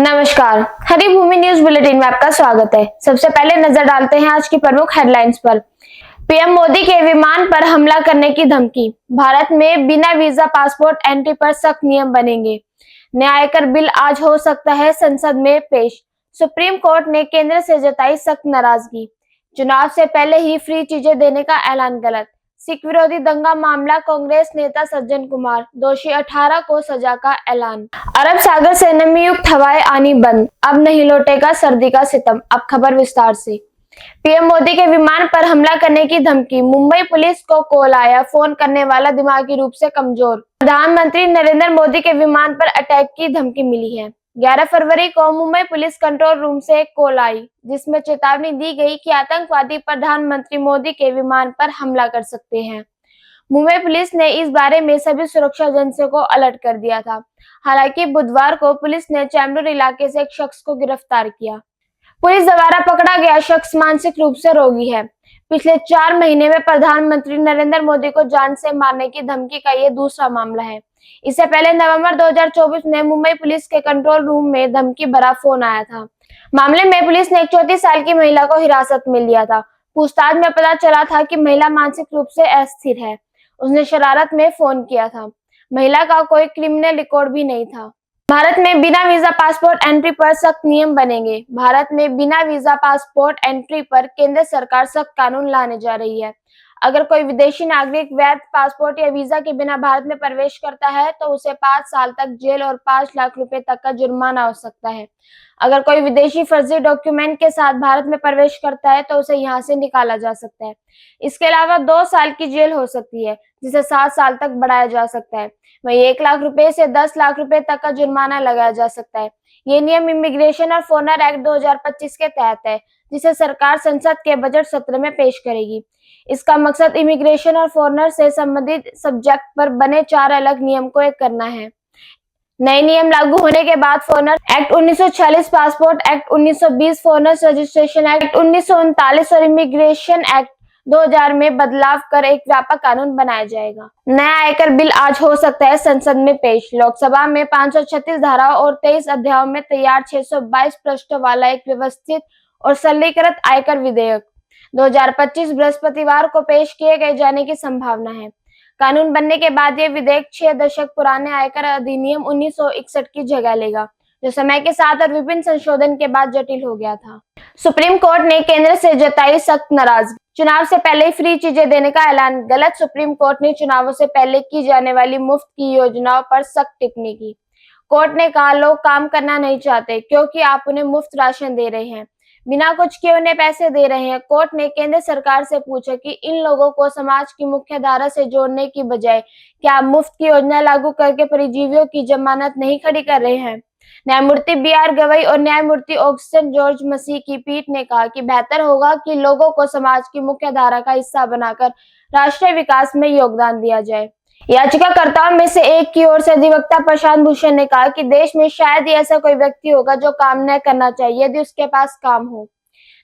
नमस्कार, हरी भूमि news bulletin में आपका स्वागत है। सबसे पहले नजर डालते हैं आज की प्रमुख हेडलाइंस पर। पीएम मोदी के विमान पर हमला करने की धमकी। भारत में बिना वीजा पासपोर्ट एंट्री पर सख्त नियम बनेंगे। नया आयकर बिल आज हो सकता है संसद में पेश। सुप्रीम कोर्ट ने केंद्र से जताई सख्त नाराजगी। चुनाव से पहले ही फ्री चीजें देने का ऐलान गलत। सिख विरोधी दंगा मामला, कांग्रेस नेता सज्जन कुमार दोषी 18 को सजा का ऐलान। अरब सागर से नमीयुक्त हवाएं आनी बंद, अब नहीं लौटेगा सर्दी का सितम। अब खबर विस्तार से। पीएम मोदी के विमान पर हमला करने की धमकी। मुंबई पुलिस को कॉल आया, फोन करने वाला दिमागी रूप से कमजोर। प्रधानमंत्री नरेंद्र मोदी के विमान पर अटैक की धमकी मिली है। 11 फरवरी को मुंबई पुलिस कंट्रोल रूम से एक कॉल आई, जिसमें चेतावनी दी गई कि आतंकवादी प्रधानमंत्री मोदी के विमान पर हमला कर सकते हैं। मुंबई पुलिस ने इस बारे में सभी सुरक्षा एजेंसियों को अलर्ट कर दिया था। हालांकि बुधवार को पुलिस ने चैम्बूर इलाके से एक शख्स को गिरफ्तार किया। पुलिस द्वारा पकड़ा गया शख्स मानसिक रूप से रोगी है। पिछले 4 महीने में प्रधानमंत्री नरेंद्र मोदी को जान से मारने की धमकी का ये दूसरा मामला है। इससे पहले नवंबर 2024 में मुंबई पुलिस के कंट्रोल रूम में धमकी भरा फोन आया था। मामले में पुलिस ने एक 34 साल की महिला को हिरासत में लिया था। पूछताछ में पता चला था कि महिला मानसिक रूप से अस्थिर है। उसने शरारत में फोन किया था। महिला का कोई क्रिमिनल रिकॉर्ड भी नहीं था। भारत में बिना वीजा पासपोर्ट एंट्री पर सख्त नियम बनेंगे। भारत में बिना वीजा पासपोर्ट एंट्री पर केंद्र सरकार सख्त कानून लाने जा रही है। अगर कोई विदेशी नागरिक वैध पासपोर्ट या वीजा के बिना भारत में प्रवेश करता है तो उसे 5 साल तक जेल और 5 लाख रुपए तक का जुर्माना हो सकता है। अगर कोई विदेशी फर्जी डॉक्यूमेंट के साथ भारत में प्रवेश करता है तो उसे यहाँ से निकाला जा सकता है। इसके अलावा 2 साल की जेल हो सकती है, जिसे 7 साल तक बढ़ाया जा सकता है। वहीं 1 लाख रुपए से 10 लाख रुपए तक का जुर्माना लगाया जा सकता है। ये नियम इमिग्रेशन और फॉरेनर एक्ट 2025 के तहत है, जिसे सरकार संसद के बजट सत्र में पेश करेगी। इसका मकसद इमिग्रेशन और फॉरेनर से संबंधित सब्जेक्ट पर बने 4 अलग नियम को एक करना है। नए नियम लागू होने के बाद foreigner act 1946, passport act 1920, foreigner registration act 1939 और इमिग्रेशन एक्ट 2000 में बदलाव कर एक व्यापक कानून बनाया जाएगा। नया आयकर बिल आज हो सकता है संसद में पेश। लोकसभा में 536 धाराओं और 23 अध्यायों में तैयार 622 पृष्ठों वाला एक व्यवस्थित और सरलीकृत आयकर विधेयक 2025 बृहस्पतिवार को पेश किए गए जाने की संभावना है। कानून बनने के बाद ये विधेयक 6 दशक पुराने आयकर अधिनियम 1961 की जगह लेगा, जो समय के साथ और विभिन्न संशोधन के बाद जटिल हो गया था। सुप्रीम कोर्ट ने केंद्र से जताई सख्त नाराजगी। चुनाव से पहले ही फ्री चीजें देने का ऐलान गलत। सुप्रीम कोर्ट ने चुनावों से पहले की जाने वाली मुफ्त की योजनाओं पर सख्त टिप्पणी की। कोर्ट ने कहा, लोग काम करना नहीं चाहते क्योंकि आप उन्हें मुफ्त राशन दे रहे हैं, बिना कुछ किए उन्हें पैसे दे रहे हैं। कोर्ट ने केंद्र सरकार से पूछा कि इन लोगों को समाज की मुख्य धारा से जोड़ने की बजाय क्या आप मुफ्त की योजना लागू करके परिजीवियों की जमानत नहीं खड़ी कर रहे हैं। न्यायमूर्ति BR गवई और न्यायमूर्ति ऑगस्टिन जॉर्ज मसीह की पीठ ने कहा कि बेहतर होगा कि लोगों को समाज की मुख्य धारा का हिस्सा बनाकर राष्ट्रीय विकास में योगदान दिया जाए। याचिकाकर्ताओं में से एक की ओर से अधिवक्ता प्रशांत भूषण ने कहा कि देश में शायद ही ऐसा कोई व्यक्ति होगा जो काम न करना चाहिए यदि उसके पास काम हो।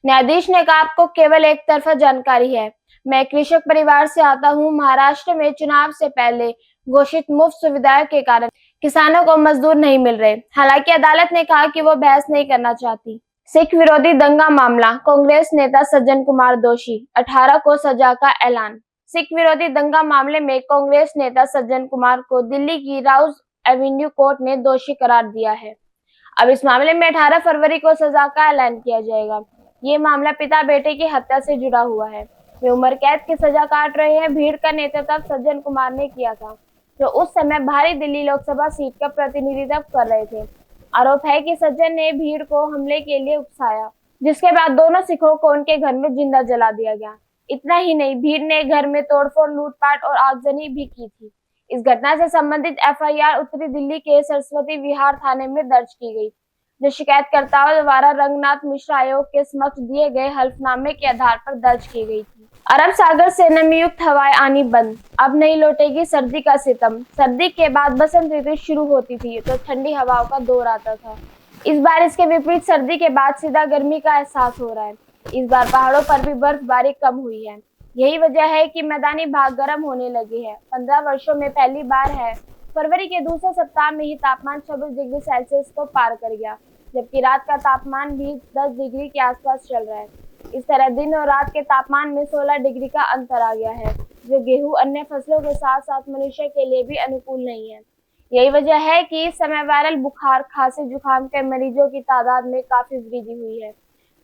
न्यायाधीश ने कहा, आपको केवल एक तरफा जानकारी है। मैं कृषक परिवार से आता हूँ। महाराष्ट्र में चुनाव से पहले घोषित मुफ्त सुविधाओं के कारण किसानों को मजदूर नहीं मिल रहे। हालांकि अदालत ने कहा कि वो बहस नहीं करना चाहती। सिख विरोधी दंगा मामला, कांग्रेस नेता सज्जन कुमार दोषी, 18 को सजा का ऐलान। सिख विरोधी दंगा मामले में कांग्रेस नेता सज्जन कुमार को दिल्ली की राउज एवेन्यू कोर्ट ने दोषी करार दिया है। अब इस मामले में 18 फरवरी को सजा का ऐलान किया जाएगा। ये मामला पिता बेटे की हत्या से जुड़ा हुआ है। वे उम्र कैद की सजा काट रहे हैं। भीड़ का नेतृत्व सज्जन कुमार ने किया था, जो उस समय भारी दिल्ली लोकसभा सीट का प्रतिनिधित्व कर रहे थे। आरोप है कि सज्जन ने भीड़ को हमले के लिए उकसाया, जिसके बाद दोनों सिखों को उनके घर में जिंदा जला दिया गया। इतना ही नहीं, भीड़ ने घर में तोड़फोड़, लूटपाट और आगजनी भी की थी। इस घटना से संबंधित FIR उत्तरी दिल्ली के सरस्वती विहार थाने में दर्ज की गई, जो शिकायतकर्ताओं द्वारा रंगनाथ मिश्रा आयोग के समक्ष दिए गए हल्फनामे के आधार पर दर्ज की गई थी। अरब सागर से नमीयुक्त हवाएं आनी बंद, अब नहीं लौटेगी सर्दी का सितम। सर्दी के बाद बसंत ऋतु शुरू होती थी तो ठंडी हवाओं का दौर आता था। इस बार इसके विपरीत सर्दी के बाद सीधा गर्मी का एहसास हो रहा है। इस बार पहाड़ों पर भी बर्फबारी कम हुई है। यही वजह है कि मैदानी भाग गर्म होने लगे हैं। 15 वर्षों में पहली बार है फरवरी के दूसरे सप्ताह में ही तापमान 26 डिग्री सेल्सियस को पार कर गया, जबकि रात का तापमान भी 10 डिग्री के आसपास चल रहा है। इस तरह दिन और रात के तापमान में 16 डिग्री का अंतर आ गया है, जो गेहूं अन्य फसलों के साथ साथ मनुष्य के लिए भी अनुकूल नहीं है। यही वजह है कि इस समय वायरल बुखार, खांसी, जुकाम के मरीजों की तादाद में काफी वृद्धि हुई है।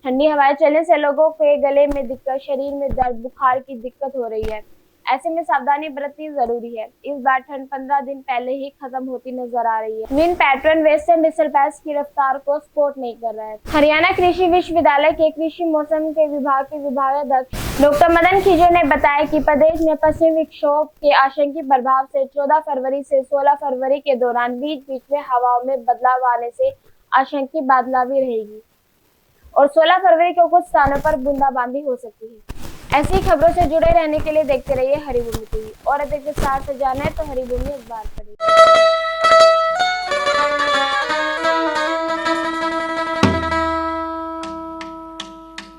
ठंडी हवाएं चलने से लोगों के गले में दिक्कत, शरीर में दर्द, बुखार की दिक्कत हो रही है। ऐसे में सावधानी बरतनी जरूरी है। इस बार ठंड 15 दिन पहले ही खत्म होती नजर आ रही है। विंड पैटर्न वेस्टर्न डिस्टर्बेंस की रफ्तार को सपोर्ट नहीं कर रहा है। हरियाणा कृषि विश्वविद्यालय के कृषि मौसम के विभाग के विभागाध्यक्ष डॉक्टर मदन खीजो ने बताया कि प्रदेश में पश्चिमी विक्षोभ के आंशिक प्रभाव से 14 फरवरी से 16 फरवरी के दौरान बीच बीच में हवाओं में बदलाव आने से आंशिक बादलावी रहेगी और 16 फरवरी को कुछ स्थानों पर बूंदाबांदी हो सकती है। ऐसी खबरों से जुड़े रहने के लिए देखते रहिए हरिभूमि टीवी और अधिक विस्तार से जाने तो हरिभूमि अखबार पढ़िए।